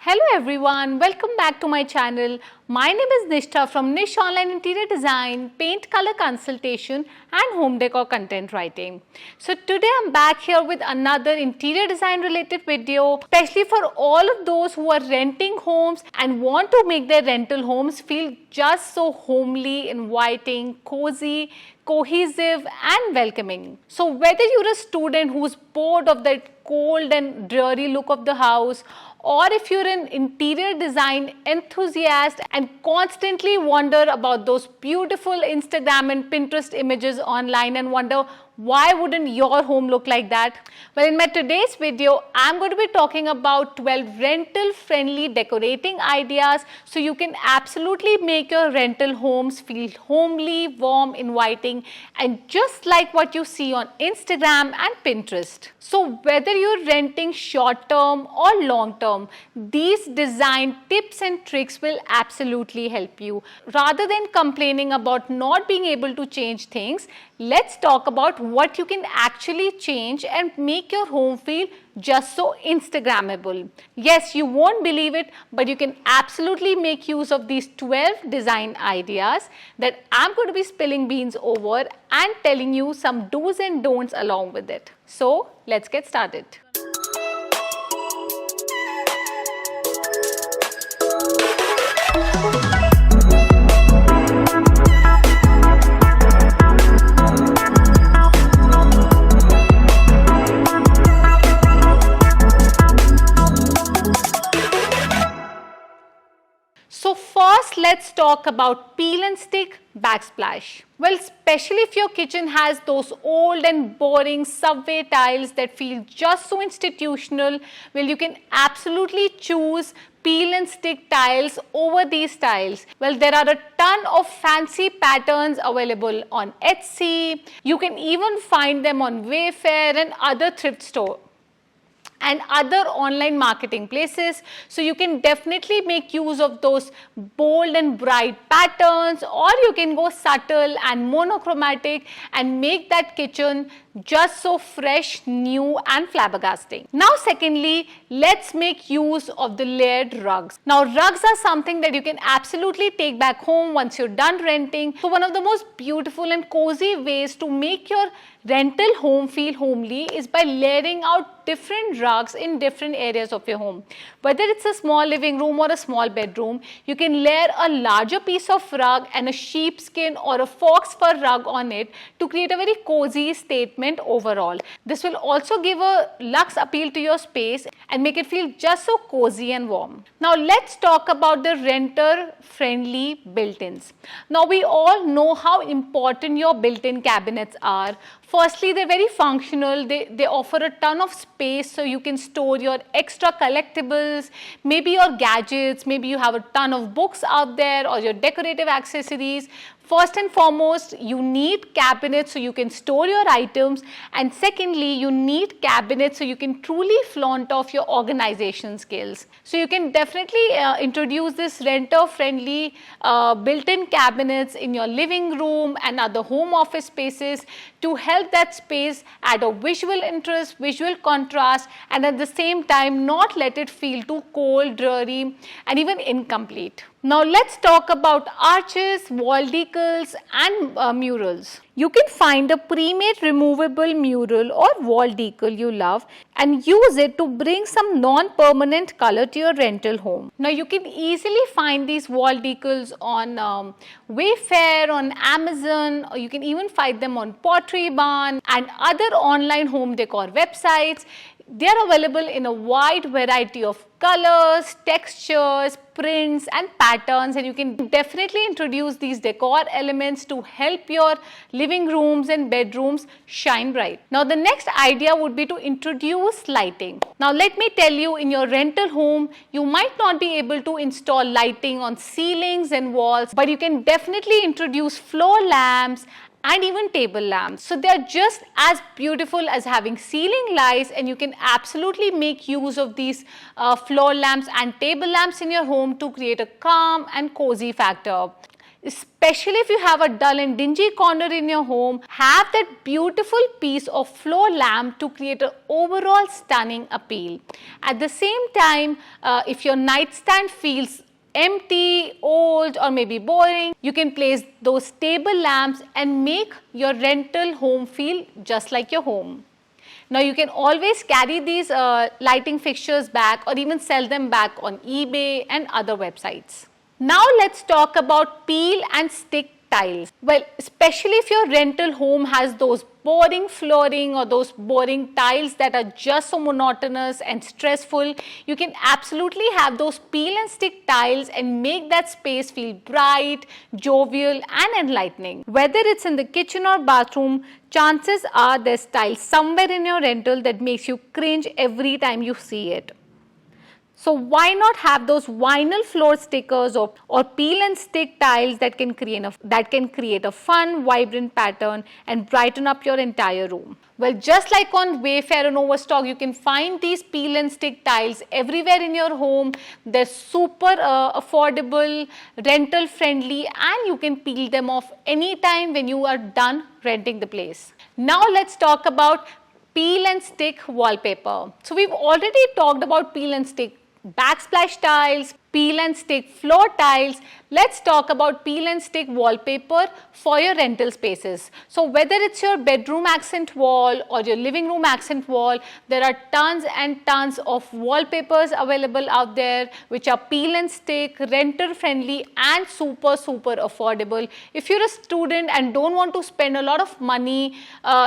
Hello everyone, welcome back to my channel. My name is Nishtha from Nish Online Interior Design, Paint Color Consultation and Home Decor Content Writing. So today I'm back here with another interior design related video, especially for all of those who are renting homes and want to make their rental homes feel just so homely, inviting, cozy, cohesive and welcoming. So whether you're a student who's bored of that cold and dreary look of the house, or if you're an interior design enthusiast and constantly wonder about those beautiful Instagram and Pinterest images online and wonder why wouldn't your home look like that? Well, in my today's video, I'm going to be talking about 12 rental friendly decorating ideas so you can absolutely make your rental homes feel homely, warm, inviting and just like what you see on Instagram and Pinterest. So whether you're renting short term or long term, these design tips and tricks will absolutely help you. Rather than complaining about not being able to change things, let's talk about what you can actually change and make your home feel just so Instagrammable. Yes, you won't believe it, but you can absolutely make use of these 12 design ideas that I'm going to be spilling beans over and telling you some do's and don'ts along with it. So let's get started. So first let's talk about peel and stick backsplash. Well, especially if your kitchen has those old and boring subway tiles that feel just so institutional, well, you can absolutely choose peel and stick tiles over these tiles. Well, there are a ton of fancy patterns available on Etsy. You can even find them on Wayfair and other thrift stores and other online marketing places. So you can definitely make use of those bold and bright patterns, or you can go subtle and monochromatic and make that kitchen just so fresh, new and flabbergasting. Now secondly, let's make use of the layered rugs. Now rugs are something that you can absolutely take back home once you're done renting. So one of the most beautiful and cozy ways to make your rental home feel homely is by layering out different rugs in different areas of your home. Whether it's a small living room or a small bedroom, you can layer a larger piece of rug and a sheepskin or a fox fur rug on it to create a very cozy statement overall. This will also give a luxe appeal to your space and make it feel just so cozy and warm. Now let's talk about the renter friendly built-ins. Now we all know how important your built-in cabinets are. Firstly, they're very functional. They offer a ton of space so you can store your extra collectibles, maybe your gadgets, maybe you have a ton of books out there or your decorative accessories. First and foremost, you need cabinets so you can store your items, and secondly, you need cabinets so you can truly flaunt off your organization skills. So you can definitely introduce this renter-friendly built-in cabinets in your living room and other home office spaces to help that space add a visual interest, visual contrast, and at the same time not let it feel too cold, dreary, and even incomplete. Now let's talk about arches, wall decals and murals. You can find a pre-made removable mural or wall decal you love and use it to bring some non-permanent color to your rental home. Now you can easily find these wall decals on Wayfair, on Amazon, or you can even find them on Pottery Barn and other online home decor websites. They are available in a wide variety of colors, textures, prints and patterns, and you can definitely introduce these decor elements to help your living rooms and bedrooms shine bright. Now the next idea would be to introduce lighting. Now let me tell you, in your rental home, you might not be able to install lighting on ceilings and walls, but you can definitely introduce floor lamps and even table lamps. So they are just as beautiful as having ceiling lights, and you can absolutely make use of these floor lamps and table lamps in your home to create a calm and cozy factor. Especially if you have a dull and dingy corner in your home, have that beautiful piece of floor lamp to create an overall stunning appeal. At the same time, if your nightstand feels empty, old or maybe boring, you can place those table lamps and make your rental home feel just like your home. Now you can always carry these lighting fixtures back or even sell them back on eBay and other websites. Now let's talk about peel and stick tiles. Well, especially if your rental home has those boring flooring or those boring tiles that are just so monotonous and stressful, you can absolutely have those peel and stick tiles and make that space feel bright, jovial and enlightening. Whether it's in the kitchen or bathroom, chances are there's tiles somewhere in your rental that makes you cringe every time you see it. So why not have those vinyl floor stickers or peel and stick tiles that can create a fun, vibrant pattern and brighten up your entire room. Well, just like on Wayfair and Overstock, you can find these peel and stick tiles everywhere in your home. They're super affordable, rental friendly, and you can peel them off anytime when you are done renting the place. Now let's talk about peel and stick wallpaper. So we've already talked about peel and stick backsplash tiles, peel and stick floor tiles. Let's talk about peel and stick wallpaper for your rental spaces. So whether it's your bedroom accent wall or your living room accent wall, there are tons and tons of wallpapers available out there which are peel and stick, renter friendly and super affordable. If you're a student and don't want to spend a lot of money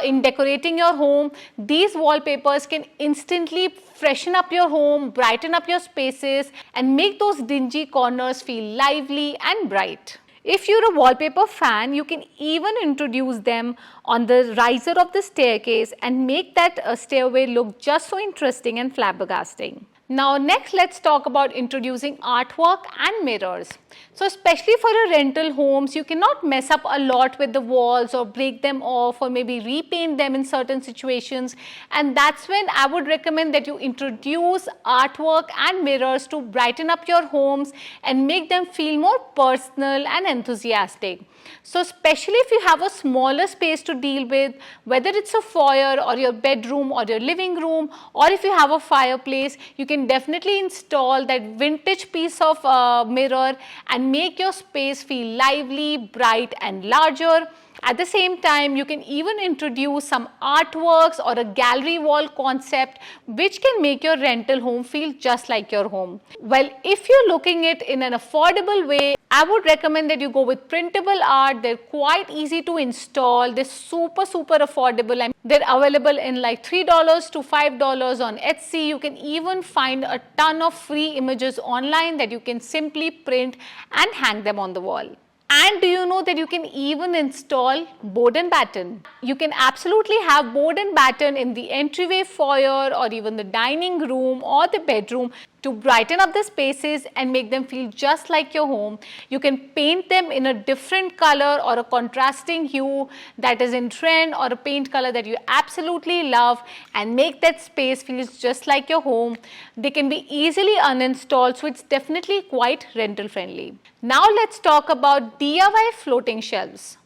in decorating your home, these wallpapers can instantly freshen up your home, brighten up your spaces and make those dingy corners feel lively and bright. If you're a wallpaper fan, you can even introduce them on the riser of the staircase and make that stairway look just so interesting and flabbergasting. Now next let's talk about introducing artwork and mirrors. So especially for your rental homes, you cannot mess up a lot with the walls or break them off or maybe repaint them in certain situations, and that's when I would recommend that you introduce artwork and mirrors to brighten up your homes and make them feel more personal and enthusiastic. So especially if you have a smaller space to deal with, whether it's a foyer or your bedroom or your living room, or if you have a fireplace, you can definitely install that vintage piece of mirror and make your space feel lively, bright and larger. At the same time, you can even introduce some artworks or a gallery wall concept which can make your rental home feel just like your home. Well, if you're looking at it in an affordable way, I would recommend that you go with printable art. They're quite easy to install. They're super affordable. I mean, they're available in like $3 to $5 on Etsy. You can even find a ton of free images online that you can simply print and hang them on the wall. And do you know that you can even install board and batten? You can absolutely have board and batten in the entryway, foyer or even the dining room or the bedroom to brighten up the spaces and make them feel just like your home. You can paint them in a different color or a contrasting hue that is in trend, or a paint color that you absolutely love, and make that space feel just like your home. They can be easily uninstalled, so it's definitely quite rental friendly. Now let's talk about DIY floating shelves.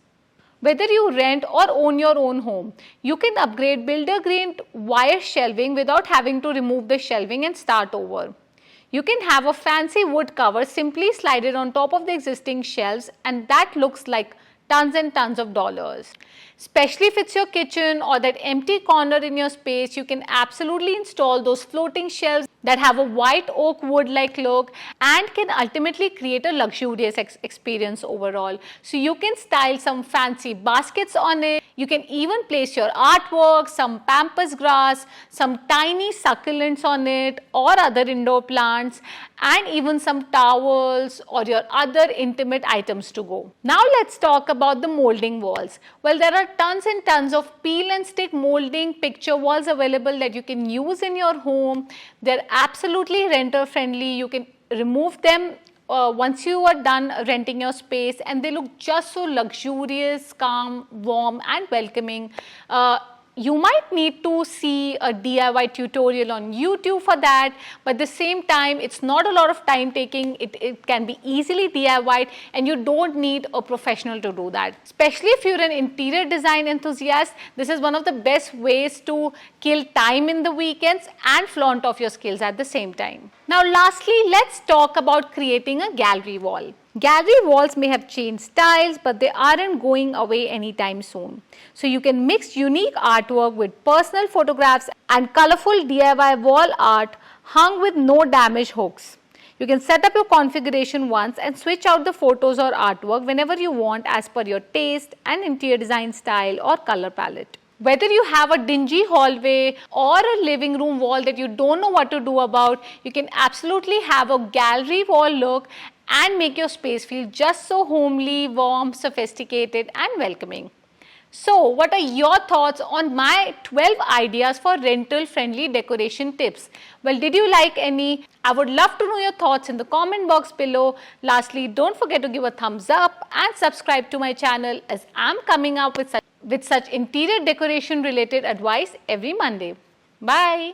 Whether you rent or own your own home, you can upgrade builder grade wire shelving without having to remove the shelving and start over. You can have a fancy wood cover simply slide it on top of the existing shelves, and that looks like tons and tons of dollars. Especially if it's your kitchen or that empty corner in your space, you can absolutely install those floating shelves that have a white oak wood-like look and can ultimately create a luxurious experience overall. So you can style some fancy baskets on it. You can even place your artwork, some pampas grass, some tiny succulents on it or other indoor plants, and even some towels or your other intimate items to go. Now let's talk about the molding walls. Well, there are tons and tons of peel and stick molding picture walls available that you can use in your home. They're absolutely renter friendly. You can remove them once you are done renting your space, and they look just so luxurious, calm, warm and welcoming. you might need to see a DIY tutorial on YouTube for that, but at the same time, it's not a lot of time taking. It can be easily DIYed and you don't need a professional to do that. Especially if you're an interior design enthusiast, this is one of the best ways to kill time in the weekends and flaunt off your skills at the same time. Now lastly, let's talk about creating a gallery wall. Gallery walls may have changed styles, but they aren't going away anytime soon. So you can mix unique artwork with personal photographs and colorful DIY wall art hung with no damage hooks. You can set up your configuration once and switch out the photos or artwork whenever you want as per your taste and interior design style or color palette. Whether you have a dingy hallway or a living room wall that you don't know what to do about, you can absolutely have a gallery wall look and make your space feel just so homely, warm, sophisticated and welcoming. So, what are your thoughts on my 12 ideas for rental friendly decoration tips? Well, did you like any? I would love to know your thoughts in the comment box below. Lastly, don't forget to give a thumbs up and subscribe to my channel as I'm coming up with such interior decoration related advice every Monday. Bye.